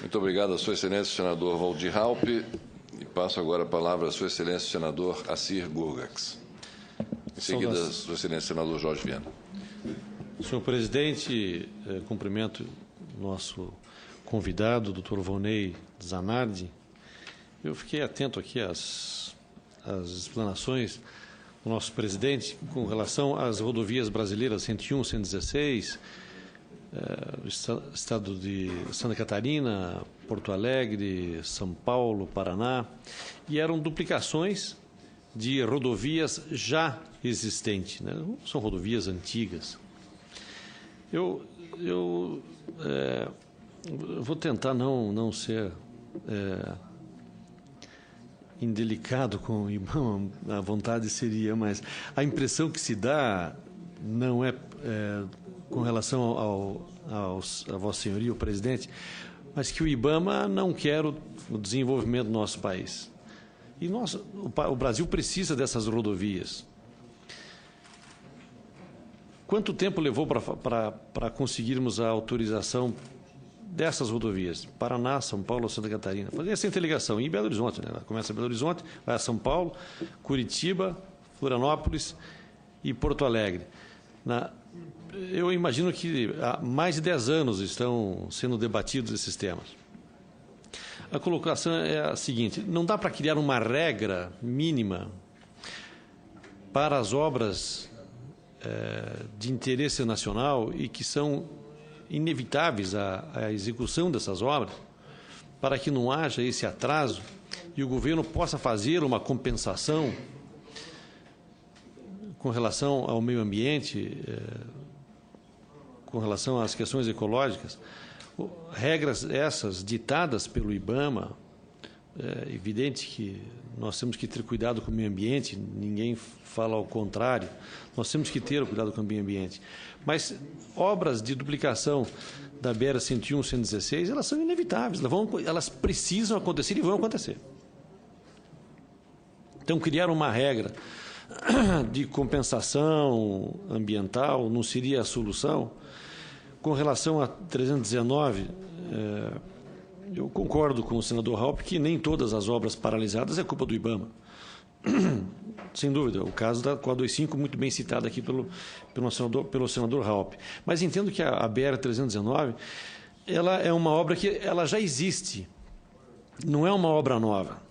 Muito obrigado a Sua Excelência, senador Waldir Raupp. E passo agora a palavra a Sua Excelência, senador Assir Gurgax. Em seguida, Sua Excelência, senador Jorge Viana. Senhor presidente, cumprimento nosso convidado, doutor Volney Zanardi. Eu fiquei atento aqui às explanações do nosso presidente com relação às rodovias brasileiras 101, 116, estado de Santa Catarina, Porto Alegre, São Paulo, Paraná, e eram duplicações de rodovias já existentes, né? São rodovias antigas. Eu vou tentar não ser indelicado com o IBAMA, a vontade seria, mas a impressão que se dá não é com relação a Vossa Senhoria, o presidente, mas que o IBAMA não quer o desenvolvimento do nosso país. E o Brasil precisa dessas rodovias. Quanto tempo levou para conseguirmos a autorização dessas rodovias? Paraná, São Paulo, Santa Catarina. Fazer essa interligação em Belo Horizonte, né? Ela começa em Belo Horizonte, vai a São Paulo, Curitiba, Florianópolis e Porto Alegre. Eu imagino que há mais de 10 anos estão sendo debatidos esses temas. A colocação é a seguinte: não dá para criar uma regra mínima para as obras de interesse nacional e que são inevitáveis a execução dessas obras, para que não haja esse atraso e o governo possa fazer uma compensação com relação ao meio ambiente, com relação às questões ecológicas. Regras essas ditadas pelo IBAMA, é evidente que nós temos que ter cuidado com o meio ambiente, ninguém fala ao contrário, nós temos que ter cuidado com o meio ambiente. Mas obras de duplicação da BR-101, 116, elas são inevitáveis, elas precisam acontecer e vão acontecer. Então, criar uma regra de compensação ambiental não seria a solução. Com relação a 319, eu concordo com o senador Raupp que nem todas as obras paralisadas é culpa do IBAMA. Sem dúvida, o caso da 425, muito bem citado aqui pelo senador Raupp. Mas entendo que a BR-319 ela é uma obra que ela já existe, não é uma obra nova.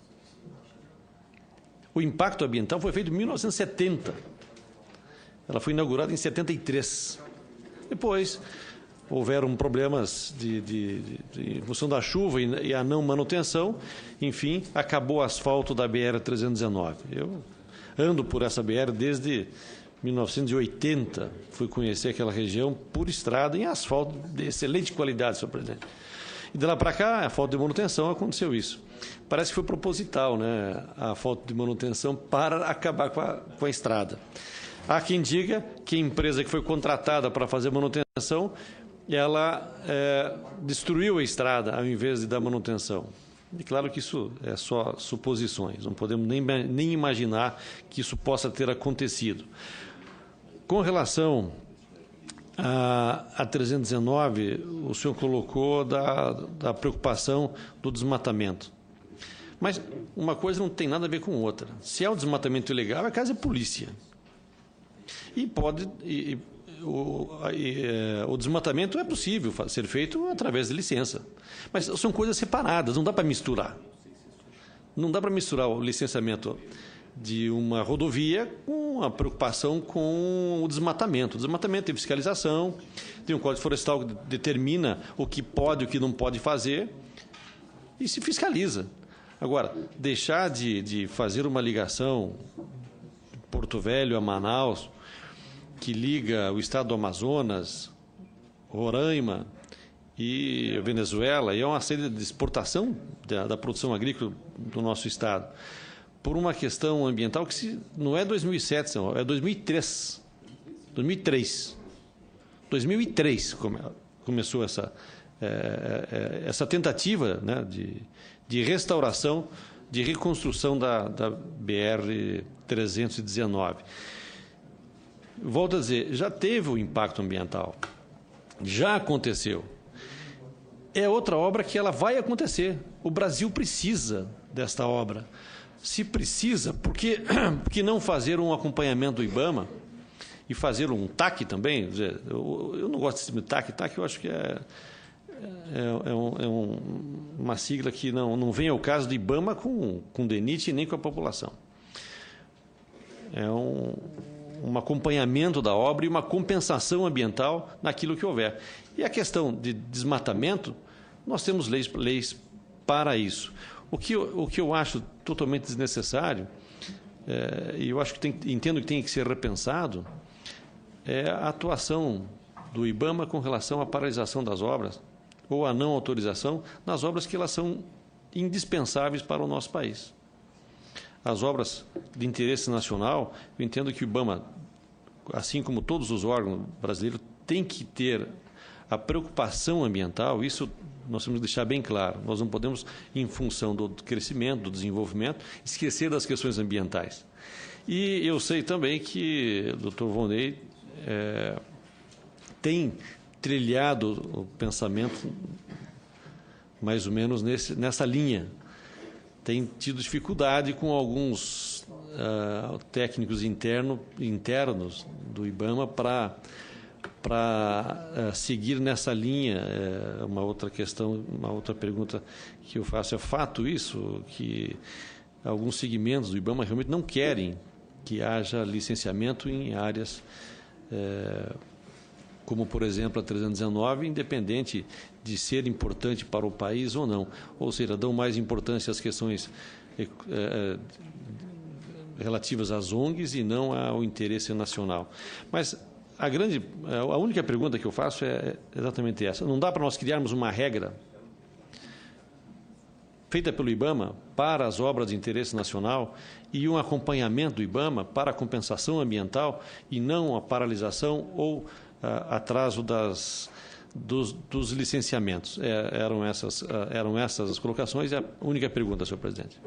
O impacto ambiental foi feito em 1970. Ela foi inaugurada em 73. Depois houveram problemas em função da chuva e a não manutenção. Enfim, acabou o asfalto da BR-319. Eu ando por essa BR desde 1980. Fui conhecer aquela região por estrada em asfalto de excelente qualidade, senhor presidente. E de lá para cá, a falta de manutenção, aconteceu isso. Parece que foi proposital, né, a falta de manutenção para acabar com a estrada. Há quem diga que a empresa que foi contratada para fazer manutenção, ela destruiu a estrada ao invés de dar manutenção. E claro que isso é só suposições, não podemos nem imaginar que isso possa ter acontecido. Com relação a 319, o senhor colocou da preocupação do desmatamento. Mas uma coisa não tem nada a ver com outra. Se é um desmatamento ilegal, a casa é polícia. E o desmatamento é possível ser feito através de licença. Mas são coisas separadas, não dá para misturar. Não dá para misturar o licenciamento de uma rodovia com a preocupação com o desmatamento. O desmatamento tem fiscalização, tem um Código Florestal que determina o que pode e o que não pode fazer e se fiscaliza. Agora, deixar de fazer uma ligação de Porto Velho a Manaus, que liga o estado do Amazonas, Roraima e Venezuela, e é uma saída de exportação da produção agrícola do nosso estado, por uma questão ambiental que não é 2007, é 2003. 2003 começou essa tentativa, né, de restauração, de reconstrução da BR-319. Volto a dizer, já teve o impacto ambiental, já aconteceu. é outra obra que ela vai acontecer. O Brasil precisa desta obra. Se precisa, por que não fazer um acompanhamento do IBAMA e fazer um TAC também? Eu não gosto desse termo TAC. TAC eu acho que uma sigla que não vem ao caso do IBAMA com o DENIT nem com a população. É um acompanhamento da obra e uma compensação ambiental naquilo que houver. E a questão de desmatamento, nós temos leis para isso. O que eu acho totalmente desnecessário, e eu acho que entendo que tem que ser repensado, é a atuação do IBAMA com relação à paralisação das obras ou a não autorização nas obras que elas são indispensáveis para o nosso país. As obras de interesse nacional, eu entendo que o IBAMA, assim como todos os órgãos brasileiros, tem que ter a preocupação ambiental. Isso nós temos que deixar bem claro. Nós não podemos, em função do crescimento, do desenvolvimento, esquecer das questões ambientais. E eu sei também que o Dr. Volney tem trilhado o pensamento mais ou menos nessa linha. Tem tido dificuldade com alguns técnicos internos do IBAMA para seguir nessa linha. Uma outra questão, uma outra pergunta que eu faço: é fato isso, que alguns segmentos do IBAMA realmente não querem que haja licenciamento em áreas como, por exemplo, a 319, independente de ser importante para o país ou não. Ou seja, dão mais importância às questões relativas às ONGs e não ao interesse nacional. Mas a única pergunta que eu faço é exatamente essa. Não dá para nós criarmos uma regra feita pelo IBAMA para as obras de interesse nacional e um acompanhamento do IBAMA para a compensação ambiental e não a paralisação ou atraso dos licenciamentos? Eram essas as colocações. E a única pergunta, senhor presidente.